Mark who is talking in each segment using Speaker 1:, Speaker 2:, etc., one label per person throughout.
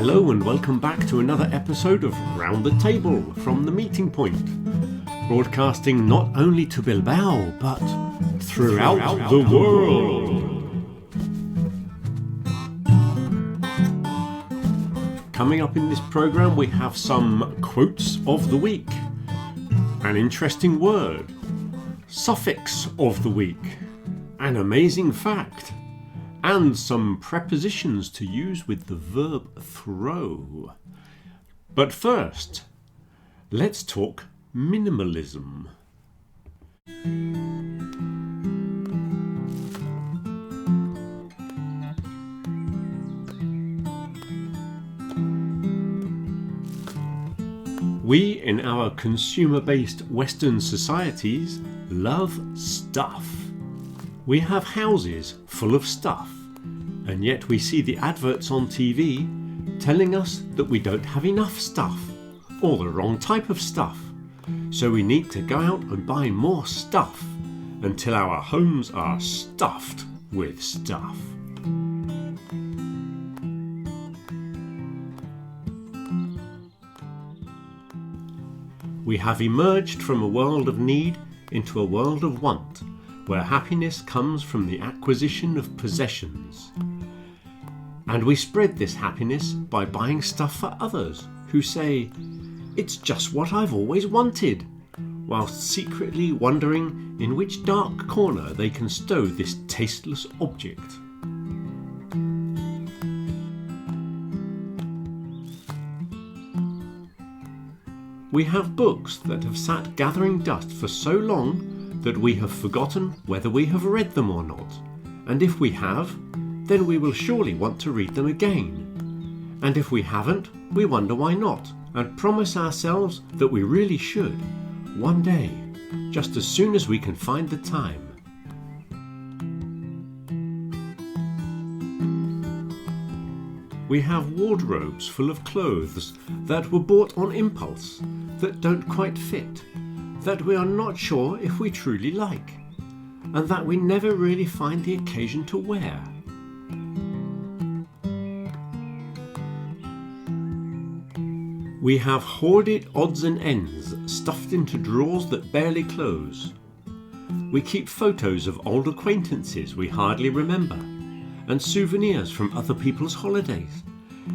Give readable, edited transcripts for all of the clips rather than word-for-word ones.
Speaker 1: Hello and welcome back to another episode of Round the Table from the Meeting Point, broadcasting not only to Bilbao but throughout the world. Coming up in this program we have some quotes of the week, an interesting word, suffix of the week, an amazing fact, and some prepositions to use with the verb throw. But first, let's talk minimalism. We, in our consumer-based Western societies, love stuff. We have houses full of stuff, and yet we see the adverts on TV telling us that we don't have enough stuff, or the wrong type of stuff. So we need to go out and buy more stuff until our homes are stuffed with stuff. We have emerged from a world of need into a world of want, where happiness comes from the acquisition of possessions. And we spread this happiness by buying stuff for others who say, "It's just what I've always wanted," whilst secretly wondering in which dark corner they can stow this tasteless object. We have books that have sat gathering dust for so long that we have forgotten whether we have read them or not, and if we have, then we will surely want to read them again, and if we haven't, we wonder why not, and promise ourselves that we really should, one day, just as soon as we can find the time. We have wardrobes full of clothes that were bought on impulse, that don't quite fit, that we are not sure if we truly like, and that we never really find the occasion to wear. We have hoarded odds and ends stuffed into drawers that barely close. We keep photos of old acquaintances we hardly remember, and souvenirs from other people's holidays,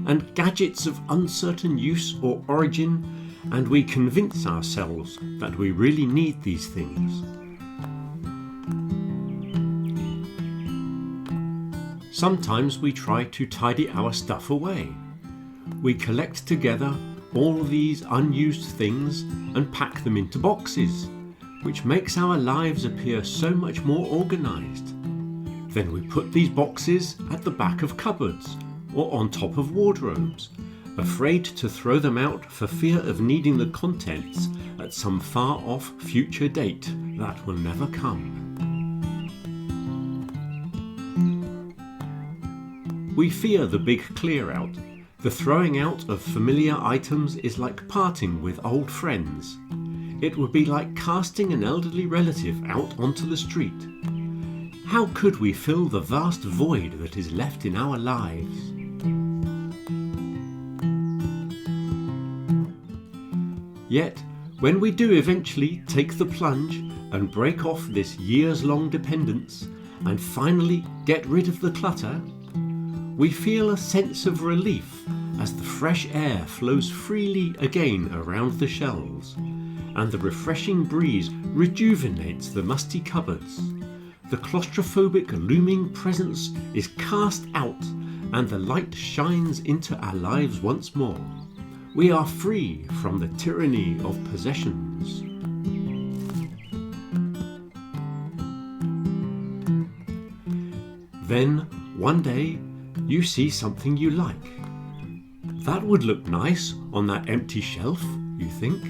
Speaker 1: and gadgets of uncertain use or origin, and we convince ourselves that we really need these things. Sometimes we try to tidy our stuff away. We collect together all these unused things and pack them into boxes, which makes our lives appear so much more organised. Then we put these boxes at the back of cupboards or on top of wardrobes, afraid to throw them out for fear of needing the contents at some far-off future date that will never come. We fear the big clear-out. The throwing out of familiar items is like parting with old friends. It would be like casting an elderly relative out onto the street. How could we fill the vast void that is left in our lives? Yet, when we do eventually take the plunge and break off this years-long dependence and finally get rid of the clutter, we feel a sense of relief as the fresh air flows freely again around the shelves, and the refreshing breeze rejuvenates the musty cupboards. The claustrophobic looming presence is cast out, and the light shines into our lives once more. We are free from the tyranny of possessions. Then, one day, you see something you like. That would look nice on that empty shelf, you think.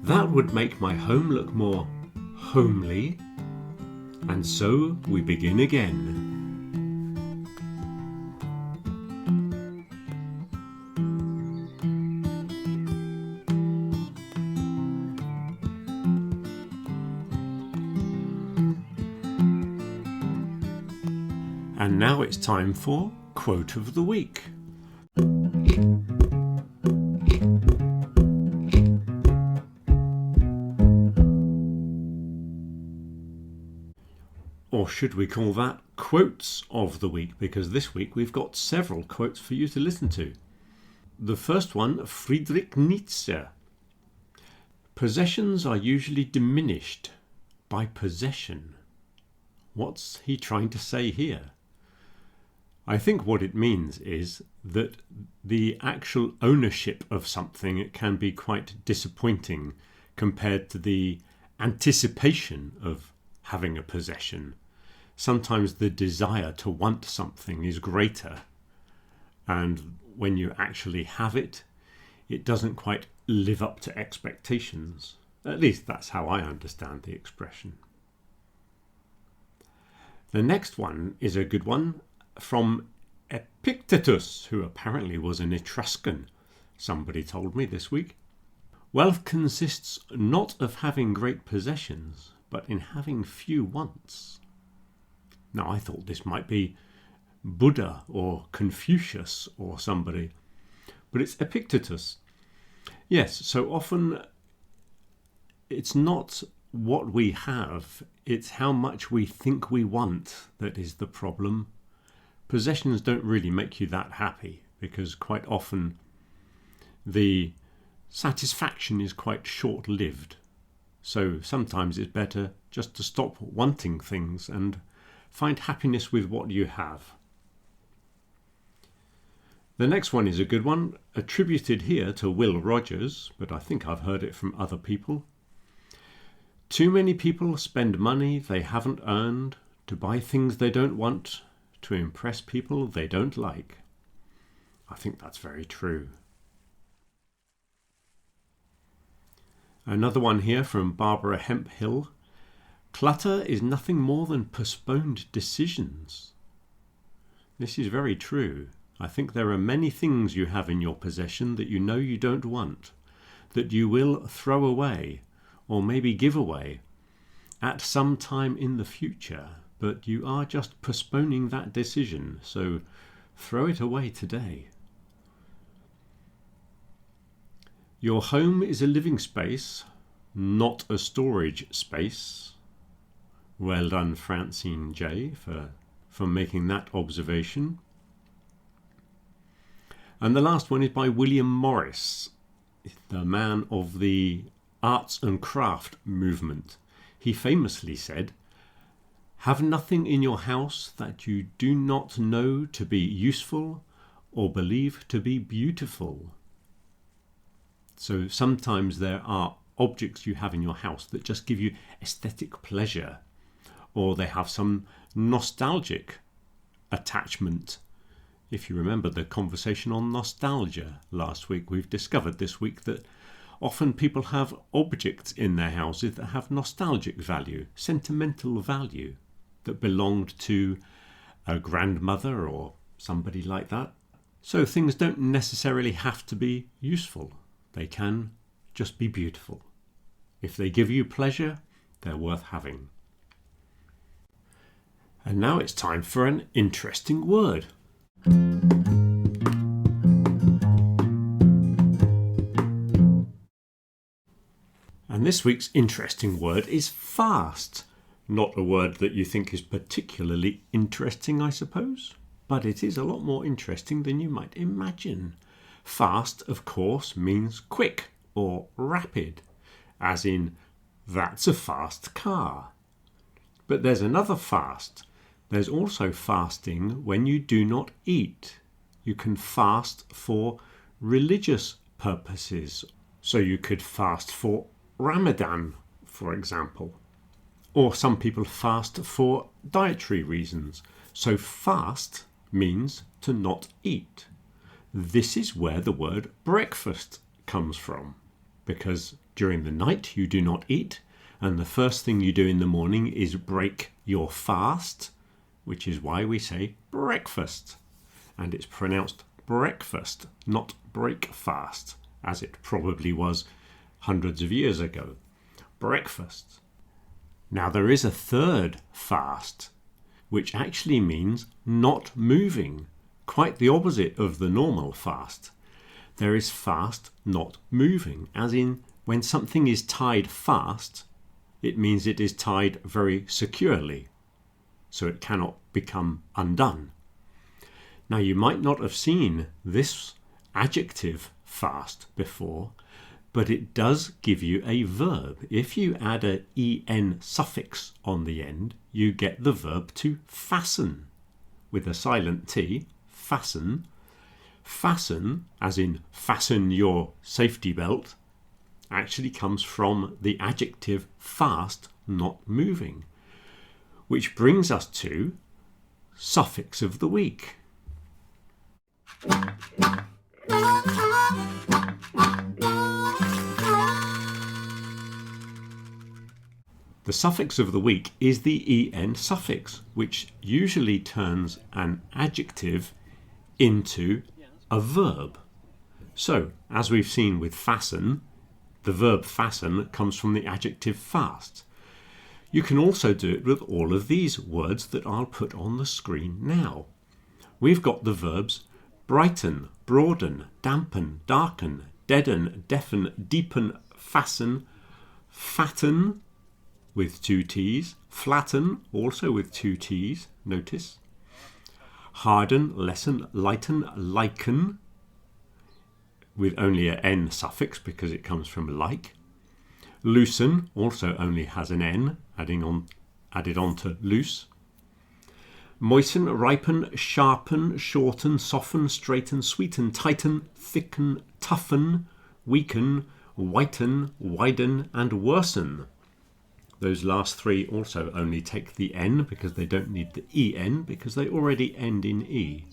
Speaker 1: That would make my home look more homely. And so we begin again. And now it's time for Quote of the Week. Or should we call that quotes of the week? Because this week we've got several quotes for you to listen to. The first one, Friedrich Nietzsche. Possessions are usually diminished by possession. What's he trying to say here? I think what it means is that the actual ownership of something can be quite disappointing compared to the anticipation of having a possession. Sometimes the desire to want something is greater, and when you actually have it, it doesn't quite live up to expectations. At least that's how I understand the expression. The next one is a good one from Epictetus, who apparently was an Etruscan, somebody told me this week. Wealth consists not of having great possessions, but in having few wants. Now, I thought this might be Buddha or Confucius or somebody, but it's Epictetus. Yes, so often it's not what we have, it's how much we think we want that is the problem. Possessions don't really make you that happy, because quite often the satisfaction is quite short-lived. So sometimes it's better just to stop wanting things and find happiness with what you have. The next one is a good one, attributed here to Will Rogers, but I think I've heard it from other people. Too many people spend money they haven't earned to buy things they don't want, to impress people they don't like. I think that's very true. Another one here from Barbara Hemphill. Clutter is nothing more than postponed decisions. This is very true. I think there are many things you have in your possession that you know you don't want, that you will throw away or maybe give away at some time in the future, but you are just postponing that decision, so throw it away today. Your home is a living space, not a storage space. Well done, Francine J, for making that observation. And the last one is by William Morris, the man of the arts and craft movement. He famously said, "Have nothing in your house that you do not know to be useful or believe to be beautiful." So sometimes there are objects you have in your house that just give you aesthetic pleasure, or they have some nostalgic attachment. If you remember the conversation on nostalgia last week, we've discovered this week that often people have objects in their houses that have nostalgic value, sentimental value, that belonged to a grandmother or somebody like that. So things don't necessarily have to be useful. They can just be beautiful. If they give you pleasure, they're worth having. And now it's time for an interesting word. And this week's interesting word is fast. Not a word that you think is particularly interesting, I suppose, but it is a lot more interesting than you might imagine. Fast, of course, means quick or rapid, as in, that's a fast car. But there's another fast. There's also fasting when you do not eat. You can fast for religious purposes. So you could fast for Ramadan, for example. Or some people fast for dietary reasons. So fast means to not eat. This is where the word breakfast comes from, because during the night you do not eat, and the first thing you do in the morning is break your fast, which is why we say breakfast. And it's pronounced breakfast, not breakfast, as it probably was hundreds of years ago. Breakfast. Now there is a third fast, which actually means not moving, quite the opposite of the normal fast. There is fast not moving, as in when something is tied fast, it means it is tied very securely. so it cannot become undone. Now, you might not have seen this adjective fast before, but it does give you a verb. If you add an en suffix on the end, you get the verb to fasten with a silent T, fasten. Fasten, as in fasten your safety belt, actually comes from the adjective fast, not moving, which brings us to suffix of the week. The suffix of the week is the en suffix, which usually turns an adjective into a verb. So, as we've seen with fasten, the verb fasten comes from the adjective fast. You can also do it with all of these words that I'll put on the screen now. We've got the verbs brighten, broaden, dampen, darken, deaden, deafen, deepen, fasten, fatten with 2 T's, flatten also with 2 T's, notice, harden, lessen, lighten, liken with only an N suffix because it comes from like, loosen also only has an N added on to loose, moisten, ripen, sharpen, shorten, soften, straighten, sweeten, tighten, thicken, toughen, weaken, whiten, widen and worsen. Those last 3 also only take the N because they don't need the EN because they already end in E.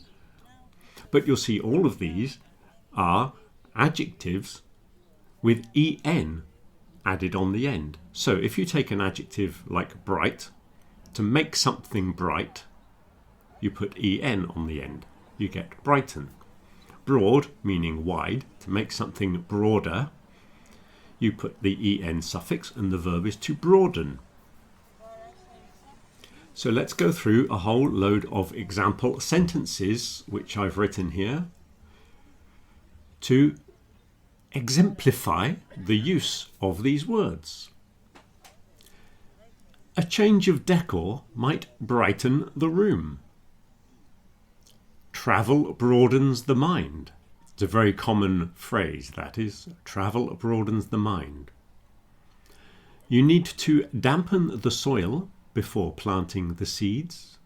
Speaker 1: But you'll see all of these are adjectives with EN added on the end. So if you take an adjective like bright, to make something bright, you put EN on the end. You get brighten. Broad, meaning wide, to make something broader, you put the en suffix and the verb is to broaden. So let's go through a whole load of example sentences which I've written here to exemplify the use of these words. A change of decor might brighten the room. Travel broadens the mind. It's a very common phrase, that is. Travel broadens the mind. You need to dampen the soil before planting the seeds.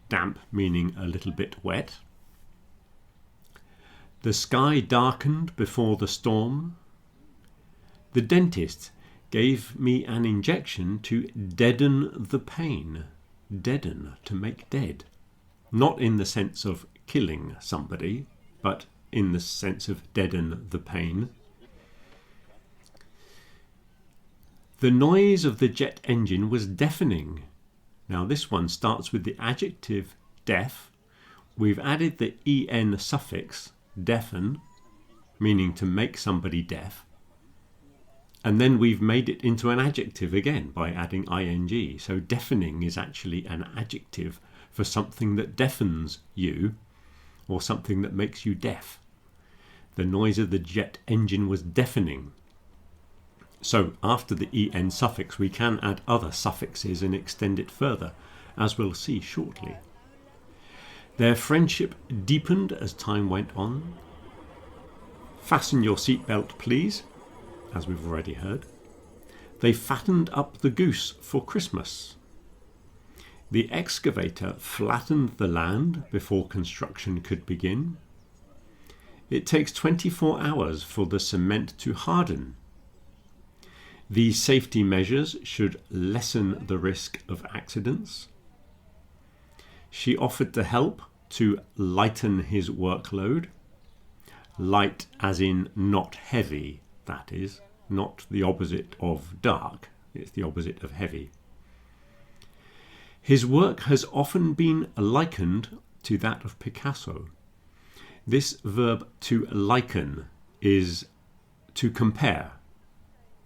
Speaker 1: Damp meaning a little bit wet. The sky darkened before the storm. The dentist gave me an injection to deaden the pain. Deaden, to make dead. Not in the sense of killing somebody, but in the sense of deaden the pain. The noise of the jet engine was deafening. Now this one starts with the adjective deaf. We've added the en suffix, deafen, meaning to make somebody deaf. And then we've made it into an adjective again by adding ing. So deafening is actually an adjective for something that deafens you or something that makes you deaf. The noise of the jet engine was deafening. So after the en suffix we can add other suffixes and extend it further, as we'll see shortly. Their friendship deepened as time went on. Fasten your seatbelt, please, as we've already heard. They fattened up the goose for Christmas. The excavator flattened the land before construction could begin. It takes 24 hours for the cement to harden. These safety measures should lessen the risk of accidents. She offered to help to lighten his workload. Light as in not heavy, that is, not the opposite of dark. It's the opposite of heavy. His work has often been likened to that of Picasso. This verb to liken is to compare,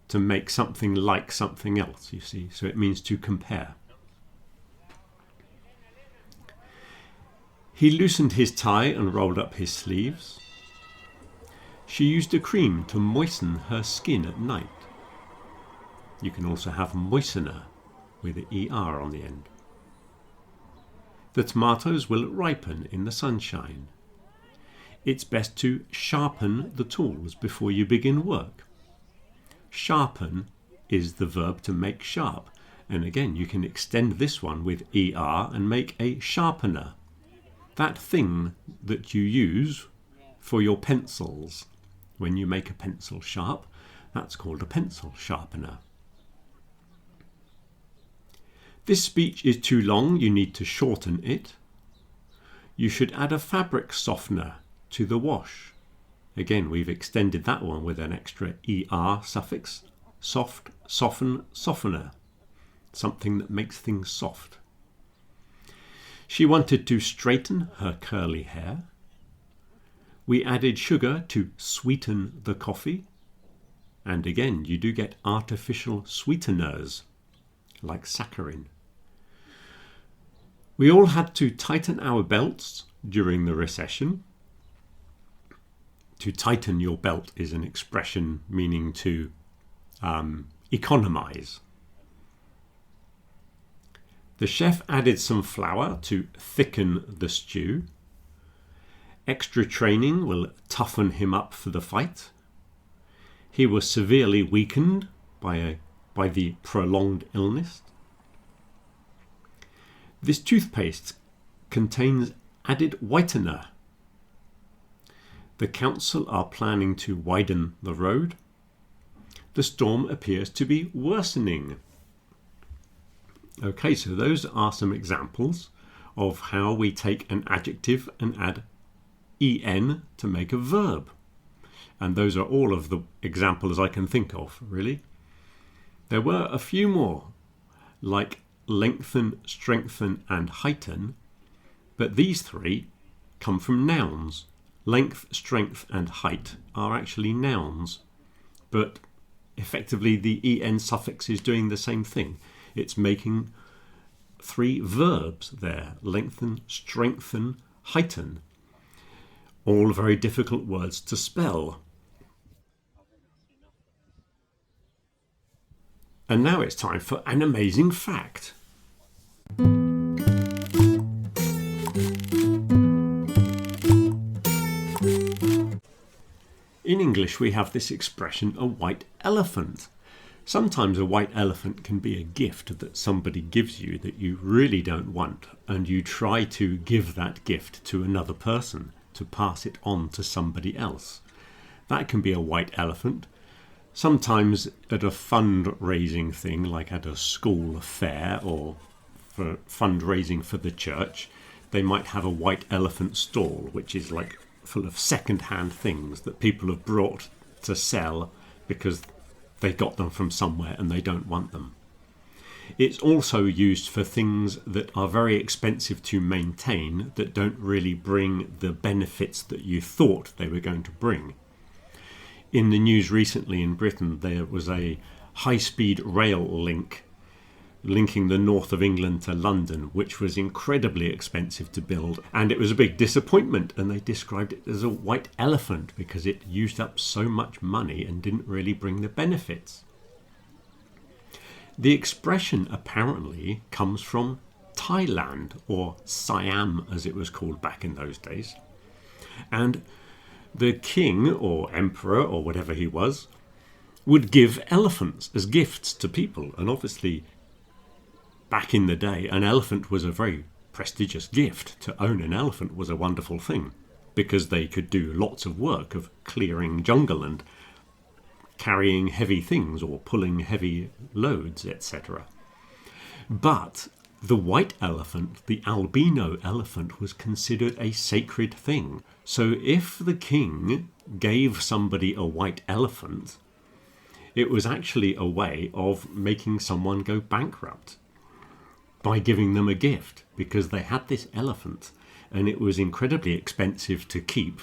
Speaker 1: to make something like something else, you see. So it means to compare. He loosened his tie and rolled up his sleeves. She used a cream to moisten her skin at night. You can also have moistener with the ER on the end. The tomatoes will ripen in the sunshine. It's best to sharpen the tools before you begin work. Sharpen is the verb to make sharp. And again, you can extend this one with ER and make a sharpener. That thing that you use for your pencils. When you make a pencil sharp, that's called a pencil sharpener. This speech is too long, you need to shorten it. You should add a fabric softener to the wash. Again, we've extended that one with an extra ER suffix. Soft, soften, softener. Something that makes things soft. She wanted to straighten her curly hair. We added sugar to sweeten the coffee. And again, you do get artificial sweeteners, like saccharin. We all had to tighten our belts during the recession. To tighten your belt is an expression meaning to economize. The chef added some flour to thicken the stew. Extra training will toughen him up for the fight. He was severely weakened by the prolonged illness. This toothpaste contains added whitener. The council are planning to widen the road. The storm appears to be worsening. Okay, so those are some examples of how we take an adjective and add en to make a verb. And those are all of the examples I can think of, really. There were a few more, like lengthen, strengthen, and heighten, but these three come from nouns. Length, strength, and height are actually nouns, but effectively the en suffix is doing the same thing. It's making three verbs there: lengthen, strengthen, heighten. All very difficult words to spell. And now it's time for an amazing fact. In English, we have this expression, a white elephant. Sometimes a white elephant can be a gift that somebody gives you that you really don't want, and you try to give that gift to another person, to pass it on to somebody else. That can be a white elephant. Sometimes at a fundraising thing, like at a school fair or for fundraising for the church, they might have a white elephant stall, which is like full of second-hand things that people have brought to sell because they got them from somewhere and they don't want them. It's also used for things that are very expensive to maintain, that don't really bring the benefits that you thought they were going to bring. In the news recently in Britain, there was a high-speed rail link linking the north of England to London, which was incredibly expensive to build, and it was a big disappointment, and they described it as a white elephant because it used up so much money and didn't really bring the benefits. The expression apparently comes from Thailand, or Siam as it was called back in those days, and the king or emperor or whatever he was would give elephants as gifts to people, and obviously back in the day, an elephant was a very prestigious gift. To own an elephant was a wonderful thing because they could do lots of work of clearing jungle and carrying heavy things or pulling heavy loads, etc. But the white elephant, the albino elephant, was considered a sacred thing. So if the king gave somebody a white elephant, it was actually a way of making someone go bankrupt by giving them a gift, because they had this elephant and it was incredibly expensive to keep,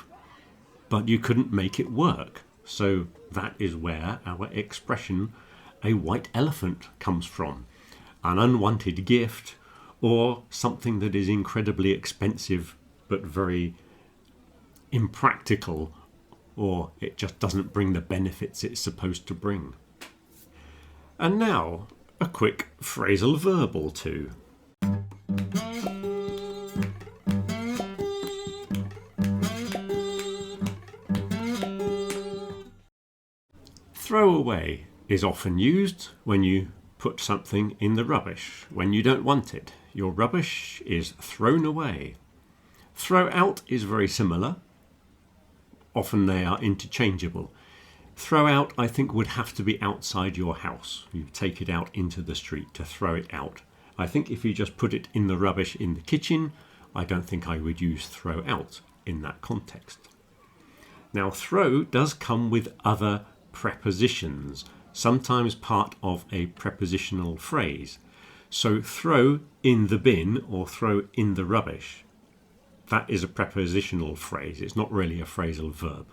Speaker 1: but you couldn't make it work. So that is where our expression, a white elephant, comes from. An unwanted gift, or something that is incredibly expensive but very impractical, or it just doesn't bring the benefits it's supposed to bring. And now, a quick phrasal verb or two. Throw away is often used when you put something in the rubbish, when you don't want it. Your rubbish is thrown away. Throw out is very similar. Often they are interchangeable. Throw out, I think, would have to be outside your house. You take it out into the street to throw it out. I think if you just put it in the rubbish in the kitchen, I don't think I would use throw out in that context. Now, throw does come with other prepositions, sometimes part of a prepositional phrase. So throw in the bin or throw in the rubbish. That is a prepositional phrase. It's not really a phrasal verb.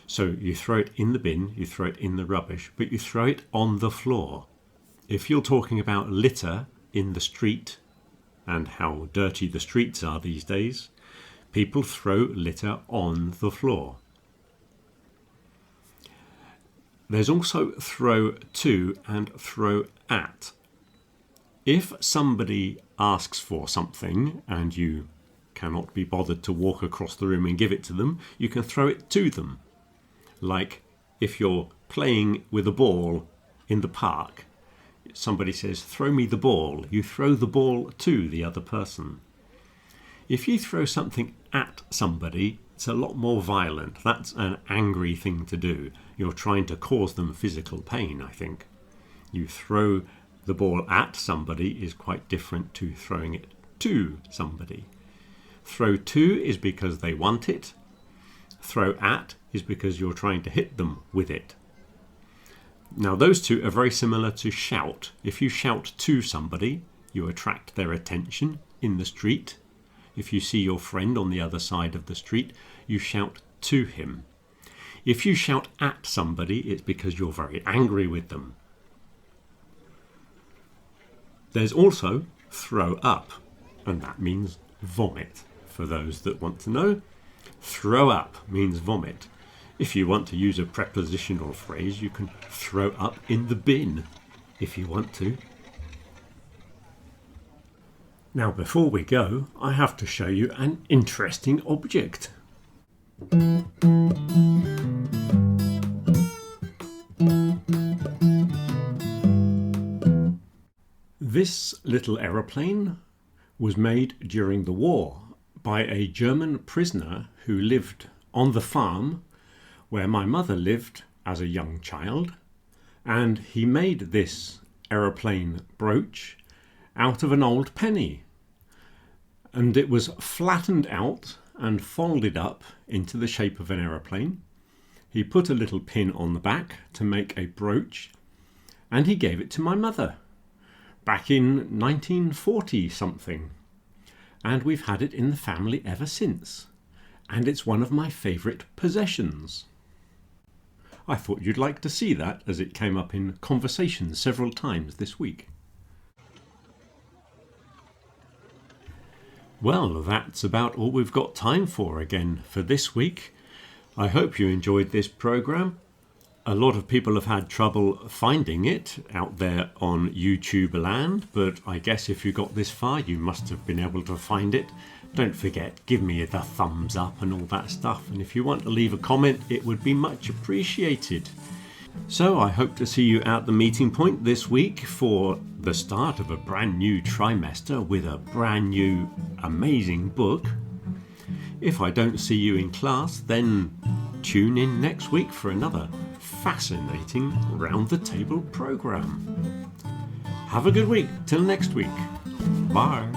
Speaker 1: So you throw it in the bin, you throw it in the rubbish, but you throw it on the floor. If you're talking about litter in the street and how dirty the streets are these days, people throw litter on the floor. There's also throw to and throw at. If somebody asks for something and you cannot be bothered to walk across the room and give it to them, you can throw it to them. Like if you're playing with a ball in the park, somebody says, "Throw me the ball," you throw the ball to the other person. If you throw something at somebody, it's a lot more violent. That's an angry thing to do. You're trying to cause them physical pain, I think. You throw the ball at somebody is quite different to throwing it to somebody. Throw to is because they want it. Throw at is because you're trying to hit them with it. Now, those two are very similar to shout. If you shout to somebody, you attract their attention in the street. If you see your friend on the other side of the street, you shout to him. If you shout at somebody, it's because you're very angry with them. There's also throw up, and that means vomit, for those that want to know. Throw up means vomit. If you want to use a prepositional phrase, you can throw up in the bin if you want to. Now, before we go, I have to show you an interesting object. This little aeroplane was made during the war by a German prisoner who lived on the farm where my mother lived as a young child, and he made this aeroplane brooch out of an old penny, and it was flattened out and folded up into the shape of an aeroplane. He put a little pin on the back to make a brooch, and he gave it to my mother back in 1940 something, and we've had it in the family ever since, and it's one of my favourite possessions. I thought you'd like to see that, as it came up in conversation several times this week. Well, that's about all we've got time for again for this week. I hope you enjoyed this programme. A lot of people have had trouble finding it out there on YouTube land, but I guess if you got this far, you must have been able to find it. Don't forget, give me the thumbs up and all that stuff, and if you want to leave a comment, it would be much appreciated. So I hope to see you at the meeting point this week for the start of a brand new trimester with a brand new amazing book. If I don't see you in class, then tune in next week for another fascinating round the table programme. Have a good week. Till next week. Bye.